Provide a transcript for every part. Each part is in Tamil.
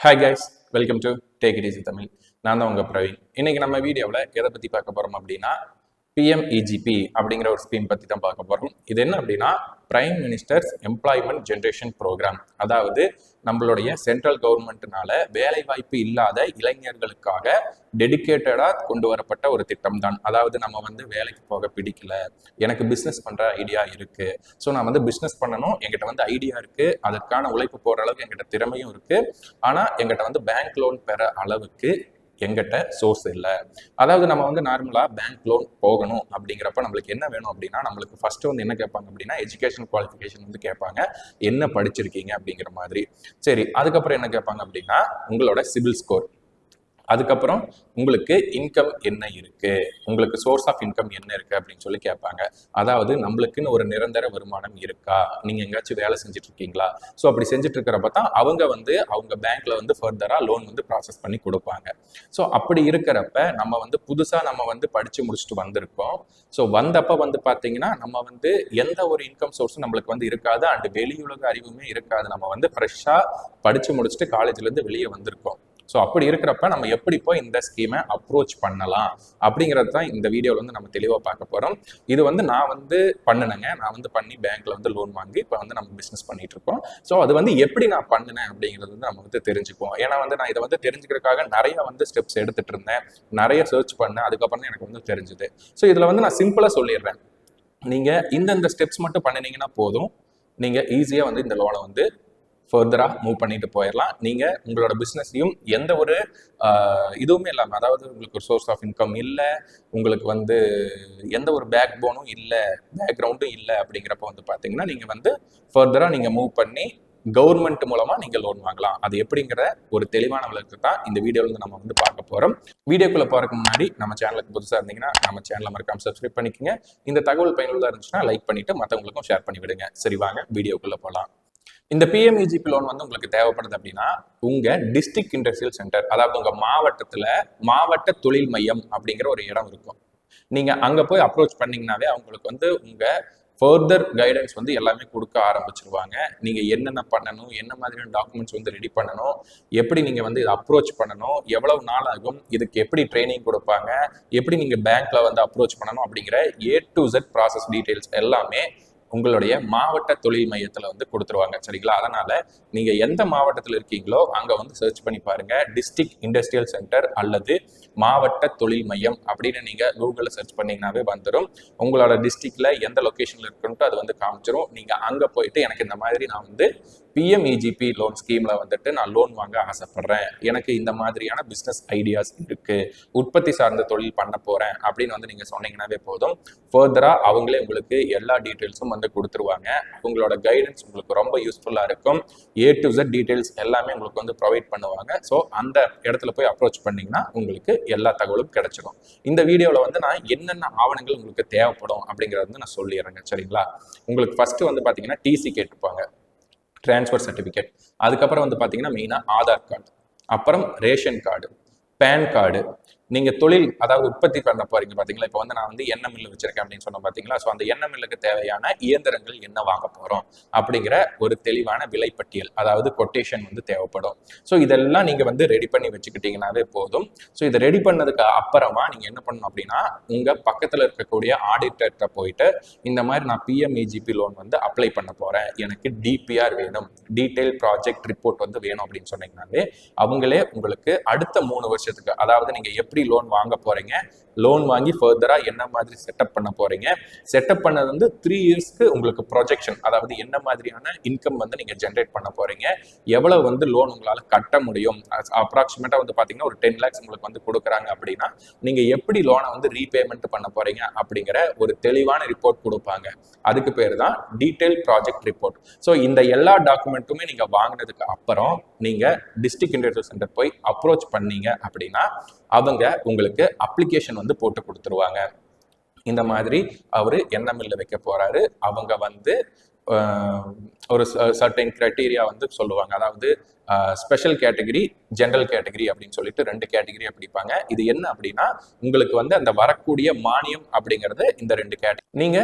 Hi guys, welcome to take it easy Tamil. நான் தான் உங்கள் பிரவீன். இன்னைக்கு நம்ம வீடியோவில் எதை பற்றி பார்க்க போகிறோம் அப்படின்னா பிஎம்இஜிபி அப்படிங்கிற ஒரு ஸ்கீம் பற்றி தான் பார்க்க போகிறோம். இது என்ன அப்படின்னா prime ministers employment generation programme. அதாவது நம்மளுடைய சென்ட்ரல் கவர்மெண்ட்னால வேலை வாய்ப்பு இல்லாத இளைஞர்களுக்காக டெடிக்கேட்டடாக கொண்டு வரப்பட்ட ஒரு திட்டம் தான். அதாவது நம்ம வேலைக்கு போக பிடிக்கல, எனக்கு பிஸ்னஸ் பண்ணுற ஐடியா இருக்குது, ஸோ நான் பிஸ்னஸ் பண்ணணும், எங்கிட்ட ஐடியா இருக்குது, அதற்கான உழைப்பு போடுற அளவுக்கு எங்கிட்ட திறமையும் இருக்குது, ஆனால் எங்கிட்ட பேங்க் லோன் பெற அளவுக்கு எங்கிட்ட சோர்ஸ் இல்லை. அதாவது நம்ம நார்மலாக பேங்க் லோன் போகணும் அப்படிங்கிறப்ப நம்மளுக்கு என்ன வேணும் அப்படின்னா, நம்மளுக்கு ஃபர்ஸ்ட் என்ன கேட்பாங்க அப்படின்னா எஜுகேஷன் குவாலிஃபிகேஷன் கேட்பாங்க, என்ன படிச்சிருக்கீங்க அப்படிங்கிற மாதிரி. சரி, அதுக்கப்புறம் என்ன கேட்பாங்க அப்படின்னா உங்களோட சிபில் ஸ்கோர், அதுக்கப்புறம் உங்களுக்கு இன்கம் என்ன இருக்கு, உங்களுக்கு சோர்ஸ் ஆஃப் இன்கம் என்ன இருக்கு அப்படின்னு சொல்லி கேட்பாங்க. அதாவது நம்மளுக்குன்னு ஒரு நிரந்தர வருமானம் இருக்கா, நீங்க எங்கேயாச்சும் வேலை செஞ்சுட்டு இருக்கீங்களா. ஸோ அப்படி செஞ்சுட்டு இருக்கிறப்ப தான் அவங்க அவங்க பேங்க்ல ஃபர்தரா லோன் ப்ராசஸ் பண்ணி கொடுப்பாங்க. ஸோ அப்படி இருக்கிறப்ப நம்ம புதுசா நம்ம படிச்சு முடிச்சுட்டு வந்திருக்கோம். ஸோ வந்தப்ப பார்த்தீங்கன்னா நம்ம எந்த ஒரு இன்கம் சோர்ஸும் நம்மளுக்கு இருக்காது, அண்ட் வெளியுலக அறிவுமே இருக்காது. நம்ம ஃப்ரெஷ்ஷா படிச்சு முடிச்சுட்டு காலேஜ்ல இருந்து வெளியே வந்திருக்கோம். ஸோ அப்படி இருக்கிறப்ப நம்ம எப்படி போய் இந்த ஸ்கீமை அப்ரோச் பண்ணலாம் அப்படிங்கிறது தான் இந்த வீடியோவில் நம்ம தெளிவாக பார்க்க போகிறோம். இது நான் பண்ணினேங்க, நான் பண்ணி பேங்க்ல லோன் வாங்கி இப்போ நம்ம பிஸ்னஸ் பண்ணிட்டு இருக்கோம். ஸோ அது எப்படி நான் பண்ணினேன் அப்படிங்கிறது நம்ம தெரிஞ்சுக்குவோம். ஏன்னா நான் இதை தெரிஞ்சுக்கிறதுக்காக நிறைய ஸ்டெப்ஸ் எடுத்துட்டு இருந்தேன், நிறைய சர்ச் பண்ணேன், அதுக்கப்புறம் தான் எனக்கு தெரிஞ்சுது. ஸோ இதில் நான் சிம்பிளாக சொல்லிடுறேன். நீங்கள் இந்தந்த ஸ்டெப்ஸ் மட்டும் பண்ணினீங்கன்னா போதும், நீங்கள் ஈஸியாக இந்த லோனை ஃபர்தராக மூவ் பண்ணிட்டு போயிடலாம். நீங்கள் உங்களோட பிஸ்னஸையும் எந்த ஒரு இதுவுமே இல்லாமல், அதாவது உங்களுக்கு ஒரு சோர்ஸ் ஆஃப் இன்கம் இல்லை, உங்களுக்கு எந்த ஒரு பேக் போனும் இல்லை, பேக்ரவுண்டும் இல்லை அப்படிங்கிறப்ப பார்த்தீங்கன்னா நீங்கள் ஃபர்தராக நீங்கள் மூவ் பண்ணி கவர்மெண்ட் மூலமாக நீங்கள் லோன் வாங்கலாம். அது எப்படிங்கிற ஒரு தெளிவான விளக்கத்தை தான் இந்த வீடியோவில் நம்ம பார்க்க போகிறோம். வீடியோக்குள்ளே போகிறதுக்கு முன்னாடி நம்ம சேனலுக்கு புதுசாக இருந்தீங்கன்னா நம்ம சேனலை மறக்காம சப்ஸ்கிரைப் பண்ணிக்கோங்க. இந்த தகவல் பயனுள்ளதாக இருந்துச்சுன்னா லைக் பண்ணிவிட்டு மற்றவங்களுக்கும் ஷேர் பண்ணி விடுங்க. சரி, வாங்க வீடியோக்குள்ளே போகலாம். இந்த பிஎம்இஜிபி லோன் உங்களுக்கு தேவைப்படுது அப்படின்னா உங்க டிஸ்ட்ரிக்ட் இண்டஸ்ட்ரியல் சென்டர், அதாவது உங்க மாவட்டத்துல மாவட்ட தொழில் மையம் அப்படிங்கிற ஒரு இடம் இருக்கும். நீங்க அங்க போய் அப்ரோச் பண்ணீங்கன்னாவே அவங்களுக்கு உங்க ஃபர்தர் கைடன்ஸ் எல்லாமே கொடுக்க ஆரம்பிச்சிருவாங்க. நீங்க என்னென்ன பண்ணணும், என்ன மாதிரியான டாக்குமெண்ட்ஸ் ரெடி பண்ணணும், எப்படி நீங்க இதை அப்ரோச் பண்ணணும், எவ்வளவு நாள் ஆகும், இதுக்கு எப்படி ட்ரைனிங் கொடுப்பாங்க, எப்படி நீங்க பேங்க்ல அப்ரோச் பண்ணணும் அப்படிங்கிற A to Z process details எல்லாமே உங்களுடைய மாவட்ட தொழில் மையத்தில் கொடுத்துருவாங்க. சரிங்களா? அதனால நீங்க எந்த மாவட்டத்தில் இருக்கீங்களோ அங்க சர்ச் பண்ணி பாருங்க, டிஸ்ட்ரிக்ட் இண்டஸ்ட்ரியல் சென்டர் அல்லது மாவட்ட தொழில் மையம் அப்படின்னு நீங்க கூகுளில் சர்ச் பண்ணீங்கன்னாவே வந்துடும். உங்களோட டிஸ்ட்ரிக்ட்ல எந்த லொக்கேஷன்ல இருக்குன்ட்டு அது காமிச்சிரும். நீங்க அங்க போயிட்டு எனக்கு இந்த மாதிரி நான் பிஎம்இஜிபி லோன் ஸ்கீம்ல நான் லோன் வாங்க ஆசைப்படுறேன், எனக்கு இந்த மாதிரியான பிசினஸ் ஐடியாஸ் இருக்கு, உற்பத்தி சார்ந்த தொழில் பண்ண போறேன் அப்படின்னு நீங்க சொன்னீங்கன்னாவே போதும். ஃபர்தரா அவங்களே உங்களுக்கு எல்லா டீட்டெயில்ஸும் கொடுத்துருவாங்க. உங்களோட கைடன்ஸ் உங்களுக்கு ரொம்ப யூஸ்ஃபுல்லா இருக்கும். A to Z டீடைல்ஸ் எல்லாமே உங்களுக்கு ப்ரொவைட் பண்ணுவாங்க. ஸோ அந்த இடத்துல போய் அப்ரோச் பண்ணீங்கன்னா உங்களுக்கு எல்லா தகவலும் கிடைச்சிடும். இந்த வீடியோவில் நான் என்னென்ன ஆவணங்கள் உங்களுக்கு தேவைப்படும் அப்படிங்கிறத நான் சொல்லிடுறேங்க. சரிங்களா? உங்களுக்கு ஃபர்ஸ்ட் பார்த்தீங்கன்னா டிசி கேட்டுப்பாங்க, டிரான்ஸ்ஃபர் சர்டிஃபிகேட். அதுக்கப்புறம் பார்த்தீங்கன்னா மெயினாக ஆதார் கார்டு, அப்புறம் ரேஷன் கார்டு, பேன் கார்டு. நீங்க தொழில், அதாவது உற்பத்தி பண்ண போறீங்க பாத்தீங்களா, இப்போ நான் எண்ணெய் மில்லு வச்சிருக்கேன் அப்படின்னு சொன்ன பாத்தீங்களா. ஸோ அந்த எண்ணெய் மில்லுக்கு தேவையான இயந்திரங்கள் என்ன வாங்க போறோம் அப்படிங்கிற ஒரு தெளிவான விலைப்பட்டியல், அதாவது கொட்டேஷன் தேவைப்படும். ஸோ இதெல்லாம் நீங்க ரெடி பண்ணி வச்சுக்கிட்டீங்கன்னாவே போதும். ஸோ இதை ரெடி பண்ணதுக்கு அப்புறமா நீங்க என்ன பண்ணணும் அப்படின்னா உங்க பக்கத்துல இருக்கக்கூடிய ஆடிட்டர்கிட்ட போயிட்டு இந்த மாதிரி நான் பிஎம்இஜிபி லோன் அப்ளை பண்ண போறேன், எனக்கு டிபிஆர் வேணும், டீடைல் ப்ராஜெக்ட் ரிப்போர்ட் வேணும் அப்படின்னு சொன்னீங்கன்னாலே அவங்களே உங்களுக்கு அடுத்த 3 வருஷத்துக்கு, அதாவது நீங்க எப்படி லோன் வாங்க போறீங்க, லோன் வாங்கி ஃபர்தரா என்ன மாதிரி செட்டப் பண்ண போறீங்க, செட்டப் பண்ணது 3 இயர்ஸ்க்கு உங்களுக்கு ப்ரொஜெக்ஷன், அதாவது என்ன மாதிரியான இன்கம் நீங்க ஜென்ரேட் பண்ண போறீங்க, எவ்வளவு லோன் உங்களால கட்ட முடியும், அப்ராக்சிமேட்டா பாத்தீங்கன்னா ஒரு 10 lakhs உங்களுக்கு கொடுக்குறாங்க அப்படின்னா நீங்க எப்படி லோனை ரீபேமெண்ட் பண்ண போறீங்க அப்படிங்கிற ஒரு தெளிவான ரிப்போர்ட் கொடுப்பாங்க. அதுக்கு பேர் தான் டீடைல் ப்ராஜெக்ட் ரிப்போர்ட். ஸோ இந்த எல்லா டாக்குமெண்ட்டுமே நீங்க வாங்கினதுக்கு அப்புறம் நீங்க டிஸ்ட்ரிக்ட் இண்டஸ்ட்ரியல் சென்டர் போய் அப்ரோச் பண்ணீங்க அப்படின்னா அவங்க உங்களுக்கு அப்ளிகேஷன் போட்டு கொடுத்துருவாங்க. இந்த மாதிரி அவரு எண்ணெய் மில்ல வைக்க போறாரு, அவங்க ஒரு சர்டைன் கிரைட்டீரியா சொல்லுவாங்க. அதாவது ஸ்பெஷல் கேட்டகரி, ஜெனரல் கேட்டகரி அப்படின்னு சொல்லிட்டு 2 கேட்டகரியா பிடிப்பாங்க. இது என்ன அப்படின்னா உங்களுக்கு அந்த வரக்கூடிய மானியம் அப்படிங்கிறது இந்த 2 கேட்டகரி. நீங்க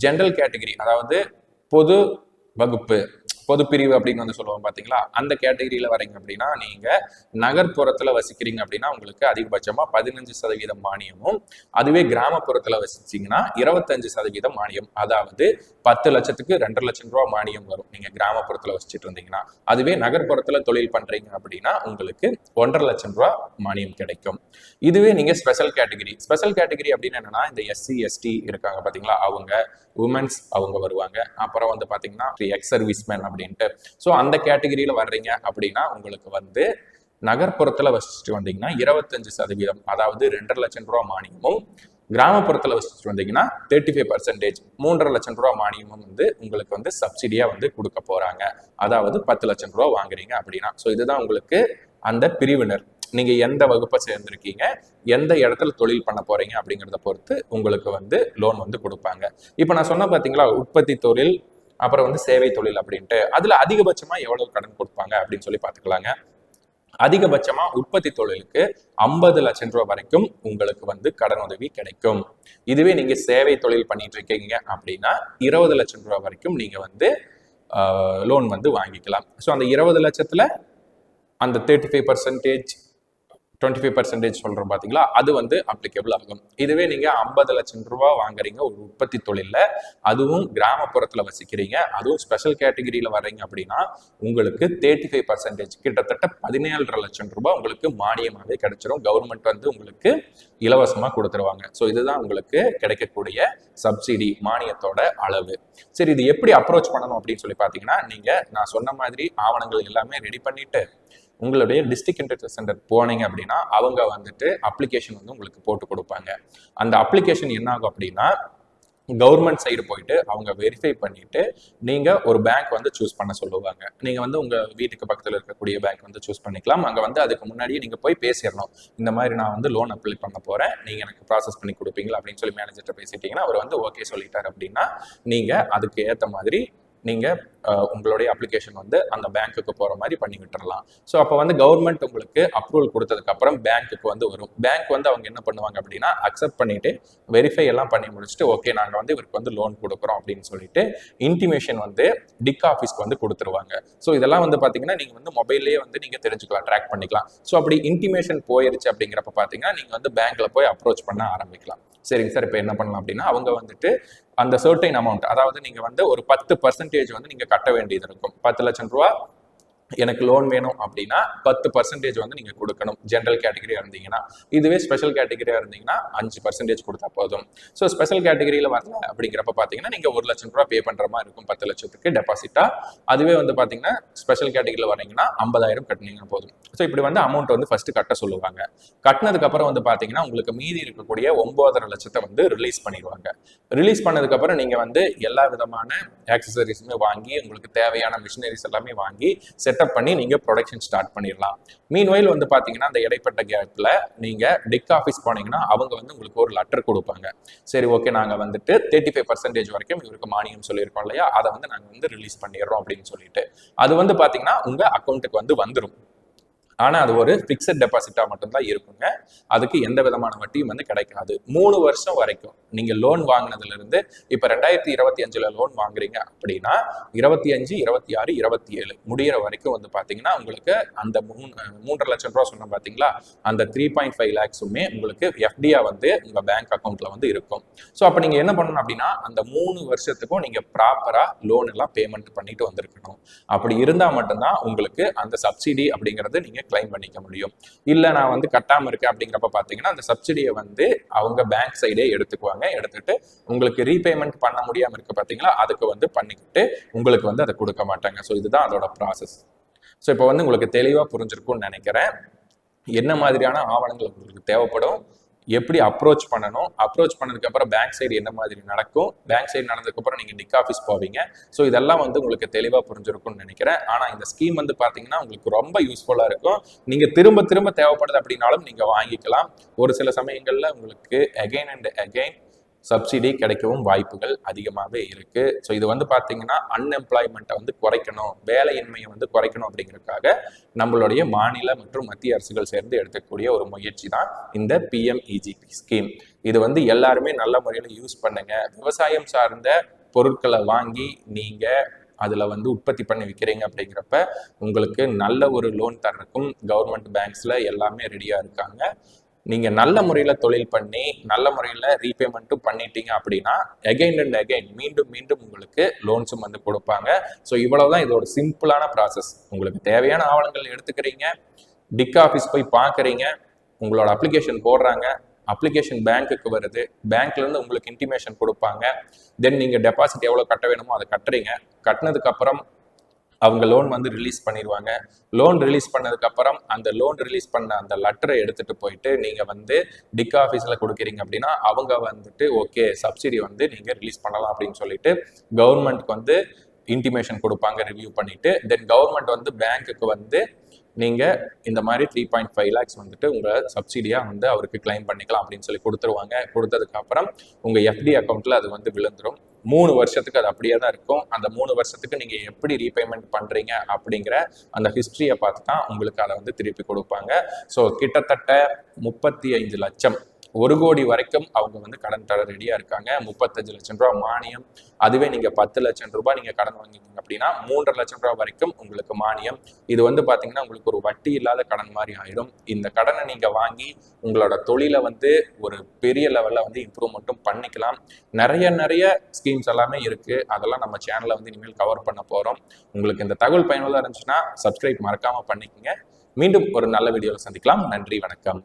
ஜெனரல் கேட்டகரி, அதாவது பொது வகுப்பு, பொதுப்பிரிவு அப்படின்னு வந்து சொல்லுவோம் பாத்தீங்களா, அந்த கேட்டகரியில வரீங்க அப்படின்னா நீங்க நகர்ப்புறத்துல வசிக்கிறீங்க அப்படின்னா உங்களுக்கு அதிகபட்சமா 15% மானியமும், அதுவே கிராமப்புறத்துல வசிச்சீங்கன்னா 25% மானியம், அதாவது 10 லட்சத்துக்கு 2.5 லட்சம் ரூபாய் மானியம் வரும் நீங்க கிராமப்புறத்துல வசிச்சுட்டு இருந்தீங்கன்னா. அதுவே நகர்ப்புறத்துல தொழில் பண்றீங்க அப்படின்னா உங்களுக்கு 1.5 லட்சம் ரூபாய் மானியம் கிடைக்கும். இதுவே நீங்க ஸ்பெஷல் கேட்டகரி அப்படின்னு என்னன்னா இந்த SC ST இருக்காங்க பாத்தீங்களா, அவங்க உமன்ஸ் அவங்க வருவாங்க. அப்புறம் வந்து பாத்தீங்கன்னா எக்ஸ் சர்வீஸ்மேன் அப்படின்ட்டு. ஸோ அந்த கேட்டகரியில வர்றீங்க அப்படின்னா உங்களுக்கு வந்து நகர்ப்புறத்துல வசிச்சுட்டு வந்தீங்கன்னா 25%, அதாவது 2.5 லட்சம் ரூபாய் மானியமும், கிராமப்புறத்துல வசிச்சுட்டு வந்தீங்கன்னா 35%, 3.5 லட்சம் ரூபாய் மானியமும் வந்து உங்களுக்கு வந்து சப்சிடியா வந்து கொடுக்க போறாங்க. அதாவது 10 லட்சம் ரூபாய் வாங்குறீங்க அப்படின்னா. ஸோ இதுதான் உங்களுக்கு அந்த பிரிவினர். நீங்க எந்த வகுப்பை சேர்ந்திருக்கீங்க, எந்த இடத்துல தொழில் பண்ண போறீங்க அப்படிங்கிறத பொறுத்து உங்களுக்கு வந்து லோன் வந்து கொடுப்பாங்க. இப்போ நான் சொன்ன பாத்தீங்களா உற்பத்தி தொழில், அப்புறம் வந்து சேவை தொழில் அப்படின்ட்டு, அதுல அதிகபட்சமா எவ்வளவு கடன் கொடுப்பாங்க அப்படின்னு சொல்லி பாத்துக்கலாங்க. அதிகபட்சமா உற்பத்தி தொழிலுக்கு 50 லட்சம் ரூபாய் வரைக்கும் உங்களுக்கு வந்து கடன் உதவி கிடைக்கும். இதுவே நீங்க சேவை தொழில் பண்ணிட்டு இருக்கீங்க அப்படின்னா 20 லட்சம் ரூபாய் வரைக்கும் நீங்க வந்து லோன் வந்து வாங்கிக்கலாம். ஸோ அந்த 20 லட்சத்துல அந்த 35%, 25% சொல்றோம் பாத்தீங்களா, அது வந்து அப்ளிகபிள் ஆகும். இதுவே நீங்க 50 லட்சம் ரூபாய் வாங்குறீங்க ஒரு உற்பத்தி தொழில்ல, அதுவும் கிராமப்புறத்துல வசிக்கிறீங்க, அதுவும் ஸ்பெஷல் கேட்டகரியில வர்றீங்க அப்படின்னா உங்களுக்கு 35%, கிட்டத்தட்ட 17.5 லட்சம் ரூபாய் உங்களுக்கு மானியமாவே கிடைச்சிடும். கவர்மெண்ட் வந்து உங்களுக்கு இலவசமா கொடுத்துருவாங்க. ஸோ இதுதான் உங்களுக்கு கிடைக்கக்கூடிய சப்சிடி மானியத்தோட அளவு. சரி, இது எப்படி அப்ரோச் பண்ணணும் அப்படின்னு சொல்லி பாத்தீங்கன்னா, நீங்க நான் சொன்ன மாதிரி ஆவணங்கள் எல்லாமே ரெடி பண்ணிட்டு உங்களுடைய டிஸ்ட்ரிக்ட் இன்டர்வியூ சென்டர் போனீங்க அப்படின்னா அவங்க வந்துட்டு அப்ளிகேஷன் வந்து உங்களுக்கு போட்டு கொடுப்பாங்க. அந்த அப்ளிகேஷன் என்ன ஆகும் அப்படின்னா கவர்மெண்ட் சைடு போயிட்டு அவங்க வெரிஃபை பண்ணிட்டு நீங்க ஒரு பேங்க் வந்து சூஸ் பண்ண சொல்லுவாங்க. நீங்க வந்து உங்க வீட்டுக்கு பக்கத்துல இருக்கக்கூடிய பேங்க் வந்து சூஸ் பண்ணிக்கலாம். அங்க வந்து அதுக்கு முன்னாடியே நீங்க போய் பேசிடணும். இந்த மாதிரி நான் வந்து லோன் அப்ளை பண்ண போறேன், நீங்க எனக்கு ப்ராசஸ் பண்ணி கொடுப்பீங்களா அப்படின்னு சொல்லி மேனேஜர்கிட்ட பேசிட்டீங்கன்னா அவர் வந்து ஓகே சொல்லிட்டாரு அப்படின்னா நீங்க அதுக்கு ஏற்ற மாதிரி நீங்க உங்களுடைய அப்ளிகேஷன் வந்து அந்த பேங்க்குக்கு போற மாதிரி பண்ணி விட்டுறலாம். ஸோ அப்போ வந்து கவர்மெண்ட் உங்களுக்கு அப்ரூவல் கொடுத்ததுக்கு அப்புறம் பேங்க்குக்கு வந்து வரும். பேங்க் வந்து அவங்க என்ன பண்ணுவாங்க அப்படின்னா அக்செப்ட் பண்ணிட்டு வெரிஃபை எல்லாம் பண்ணி முடிச்சுட்டு ஓகே நாங்கள் வந்து இவருக்கு வந்து லோன் கொடுக்குறோம் அப்படின்னு சொல்லிட்டு இன்டிமேஷன் வந்து டிக் ஆஃபீஸ்க்கு வந்து கொடுத்துருவாங்க. ஸோ இதெல்லாம் வந்து பார்த்தீங்கன்னா நீங்கள் வந்து மொபைல்லேயே வந்து நீங்கள் தெரிஞ்சுக்கலாம், ட்ராக் பண்ணிக்கலாம். ஸோ அப்படி இன்டிமேஷன் போயிருச்சு அப்படிங்கிறப்ப பார்த்தீங்கன்னா நீங்கள் வந்து பேங்க்ல போய் அப்ரோச் பண்ண ஆரம்பிக்கலாம். சரிங்க சார், இப்போ என்ன பண்ணலாம் அப்படின்னா அவங்க வந்துட்டு அந்த சர்டைன் அமௌண்ட், அதாவது நீங்க வந்து ஒரு 10% வந்து நீங்க கட்ட வேண்டியது இருக்கும். 10 லட்சம் ரூபாய் எனக்கு லோன் வேணும் அப்படின்னா 10% வந்து நீங்க கொடுக்கணும் ஜென்ரல் கேட்டகரியா இருந்தீங்கன்னா. இதுவே ஸ்பெஷல் கேட்டகரியா இருந்தீங்கன்னா 5% கொடுத்தா போதும். ஸோ ஸ்பெஷல் கேட்டகரியில வரல அப்படிங்கிறப்ப பாத்தீங்கன்னா நீங்க 1 லட்சம் ரூபாய் பே பண்ற மாதிரி இருக்கும் 10 லட்சத்துக்கு டெபாசிட்டா. அதுவே வந்து பாத்தீங்கன்னா ஸ்பெஷல் கேட்டகரியில வரீங்கன்னா 50,000 கட்டினீங்கன்னா போதும். ஸோ இப்படி வந்து அமௌண்ட் வந்து ஃபர்ஸ்ட் கட்ட சொல்லுவாங்க. கட்டினதுக்கு அப்புறம் வந்து பாத்தீங்கன்னா உங்களுக்கு மீதி இருக்கக்கூடிய 9.5 லட்சத்தை வந்து ரிலீஸ் பண்ணிடுவாங்க. ரிலீஸ் பண்ணதுக்கு அப்புறம் நீங்க வந்து எல்லா விதமான ஆக்சசரிஸுமே வாங்கி உங்களுக்கு தேவையான மிஷினரிஸ் எல்லாமே வாங்கி செட்டப் பண்ணி நீங்க ப்ரொடக்ஷன் ஸ்டார்ட் பண்ணிடலாம். மீன்வைல் வந்து பாத்தீங்கன்னா அந்த இடைப்பட்ட கேப்ல நீங்க டிக் ஆஃபீஸ் போனீங்கன்னா அவங்க வந்து உங்களுக்கு ஒரு லெட்டர் கொடுப்பாங்க. சரி ஓகே, நாங்க வந்துட்டு 35% வரைக்கும் இவருக்கு மானியம் சொல்லியிருக்கோம் இல்லையா, அதை வந்து நாங்க வந்து ரிலீஸ் பண்ணிடுறோம் அப்படின்னு சொல்லிட்டு அது வந்து பாத்தீங்கன்னா உங்க அக்கௌண்ட்டுக்கு வந்து வந்துடும். ஆனா அது ஒரு பிக்சட் டெபாசிட்டா மட்டும்தான் இருக்குங்க. அதுக்கு எந்த விதமான வட்டியும் வந்து கிடைக்காது. 3 வருஷம் வரைக்கும் நீங்க லோன் வாங்கினதுல இருந்து இப்ப 2025 லோன் வாங்குறீங்க அப்படின்னா 25, 26, 27 முடிகிற வரைக்கும் வந்து பாத்தீங்கன்னா உங்களுக்கு அந்த 3.5 லட்சம் ரூபாய் சொன்ன பாத்தீங்களா, அந்த 3.5 lakhsமே உங்களுக்கு எஃப்டியா வந்து உங்க பேங்க் அக்கௌண்ட்ல வந்து இருக்கும். ஸோ அப்ப நீங்க என்ன பண்ணணும் அப்படின்னா அந்த 3 வருஷத்துக்கும் நீங்க ப்ராப்பரா லோன் எல்லாம் பேமெண்ட் பண்ணிட்டு வந்திருக்கணும். அப்படி இருந்தா மட்டும்தான் உங்களுக்கு அந்த சப்சிடி அப்படிங்கிறது நீங்க கிளைம் பண்ணிக்க முடியும். இல்ல நான் வந்து கட்டாம இருக்கேன் அப்படிங்கிறப்ப பாத்தீங்கன்னா அந்த சப்சிடியை வந்து அவங்க பேங்க் சைடே எடுத்துக்குவாங்க. எடுத்துட்டு உங்களுக்கு ரீபேமெண்ட் பண்ண முடியாம இருக்கு பாத்தீங்களா, அதுக்கு வந்து பண்ணிக்கிட்டு உங்களுக்கு வந்து அதை கொடுக்க மாட்டாங்க. ஸோ இதுதான் அதோட ப்ராசஸ். ஸோ இப்போ வந்து உங்களுக்கு தெளிவா புரிஞ்சிருக்கும்னு நினைக்கிறேன். என்ன மாதிரியான ஆவணங்கள் உங்களுக்கு தேவைப்படும், எப்படி அப்ரோச் பண்ணணும், அப்ரோச் பண்ணதுக்கு அப்புறம் பேங்க் சைடு என்ன மாதிரி நடக்கும், பேங்க் சைடு நடந்ததுக்கு அப்புறம் நீங்க டிக் ஆஃபீஸ் போவீங்க. ஸோ இதெல்லாம் வந்து உங்களுக்கு தெளிவா புரிஞ்சிருக்கும்னு நினைக்கிறேன். ஆனா இந்த ஸ்கீம் வந்து பாத்தீங்கன்னா உங்களுக்கு ரொம்ப யூஸ்ஃபுல்லா இருக்கும். நீங்க திரும்ப திரும்ப தேவைப்படுது அப்படின்னாலும் நீங்க வாங்கிக்கலாம். ஒரு சில சமயங்கள்ல உங்களுக்கு அகைன் அண்ட் அகைன் சப்சிடி கிடைக்கவும் வாய்ப்புகள் அதிகமாகவே இருக்கு. ஸோ இது வந்து பார்த்தீங்கன்னா அன்எம்ப்ளாய்மெண்ட்டை வந்து குறைக்கணும், வேலையின்மையை வந்து குறைக்கணும் அப்படிங்கிறதுக்காக நம்மளுடைய மாநில மற்றும் மத்திய அரசுகள் சேர்ந்து எடுக்கக்கூடிய ஒரு முயற்சி தான் இந்த PMEGP ஸ்கீம். இது வந்து எல்லாருமே நல்ல முறையில் யூஸ் பண்ணுங்க. விவசாயம் சார்ந்த பொருட்களை வாங்கி நீங்க அதில் வந்து உற்பத்தி பண்ணி விற்கிறீங்க அப்படிங்கிறப்ப உங்களுக்கு நல்ல ஒரு லோன் தர்றதுக்கும் கவர்மெண்ட் பேங்க்ஸில் எல்லாமே ரெடியாக இருக்காங்க. நீங்கள் நல்ல முறையில் தொழில் பண்ணி நல்ல முறையில் ரீபேமெண்ட்டும் பண்ணிட்டீங்க அப்படின்னா அகைன் அண்ட் அகைன் மீண்டும் மீண்டும் உங்களுக்கு லோன்ஸும் வந்து கொடுப்பாங்க. ஸோ இவ்வளவுதான் இதோட சிம்பிளான ப்ராசஸ். உங்களுக்கு தேவையான ஆவணங்கள் எடுத்துக்கிறீங்க, டிக் ஆஃபீஸ் போய் பார்க்குறீங்க, உங்களோட அப்ளிகேஷன் போடுறாங்க, அப்ளிகேஷன் பேங்க்குக்கு வருது, பேங்க்லேருந்து உங்களுக்கு இன்டிமேஷன் கொடுப்பாங்க. தென் நீங்கள் டெபாசிட் எவ்வளோ கட்ட வேணுமோ அதை கட்டுறீங்க. கட்டினதுக்கப்புறம் அவங்க லோன் வந்து ரிலீஸ் பண்ணிடுவாங்க. லோன் ரிலீஸ் பண்ணதுக்கப்புறம் அந்த லோன் ரிலீஸ் பண்ண அந்த லெட்டரை எடுத்துகிட்டு போயிட்டு நீங்கள் வந்து டிக் ஆஃபீஸில் கொடுக்குறீங்க அப்படின்னா அவங்க வந்துட்டு ஓகே சப்சிடி வந்து நீங்கள் ரிலீஸ் பண்ணலாம் அப்படின்னு சொல்லிட்டு கவர்மெண்ட்க்கு வந்து இன்டிமேஷன் கொடுப்பாங்க ரிவ்யூ பண்ணிவிட்டு. தென் கவர்மெண்ட் வந்து பேங்க்குக்கு வந்து நீங்கள் இந்த மாதிரி 3.5 lakhs வந்துட்டு உங்கள் சப்சிடியாக வந்து அவருக்கு கிளைம் பண்ணிக்கலாம் அப்படின்னு சொல்லி கொடுத்துருவாங்க. கொடுத்ததுக்கப்புறம் உங்கள் எஃப்டி அக்கௌண்ட்டில் அது வந்து விழுந்துடும். 3 வருஷத்துக்கு அது அப்படியே தான் இருக்கும். அந்த 3 வருஷத்துக்கு நீங்கள் எப்படி ரீபேமெண்ட் பண்ணுறீங்க அப்படிங்கிற அந்த ஹிஸ்ட்ரியை பார்த்து தான் உங்களுக்கு அதை வந்து திருப்பி கொடுப்பாங்க. ஸோ கிட்டத்தட்ட 35 லட்சம் 1 கோடி வரைக்கும் அவங்க வந்து கடன் தர ரெடியாக இருக்காங்க. 35 லட்சம் ரூபா மானியம். அதுவே நீங்கள் 10 லட்சம் ரூபாய் நீங்கள் கடன் வாங்கிட்டீங்க அப்படின்னா 3.5 லட்சம் ரூபாய் வரைக்கும் உங்களுக்கு மானியம். இது வந்து பார்த்தீங்கன்னா உங்களுக்கு ஒரு வட்டி இல்லாத கடன் மாதிரி ஆயிடும். இந்த கடனை நீங்கள் வாங்கி உங்களோட தொழிலை வந்து ஒரு பெரிய லெவலில் வந்து இம்ப்ரூவ்மெண்ட்டும் பண்ணிக்கலாம். நிறைய ஸ்கீம்ஸ் எல்லாமே இருக்குது. அதெல்லாம் நம்ம சேனலில் வந்து இனிமேல் கவர் பண்ண போகிறோம். உங்களுக்கு இந்த தகவல் பயனுள்ளதாக இருந்துச்சுன்னா சப்ஸ்கிரைப் மறக்காமல் பண்ணிக்கோங்க. மீண்டும் ஒரு நல்ல வீடியோவில் சந்திக்கலாம். நன்றி, வணக்கம்.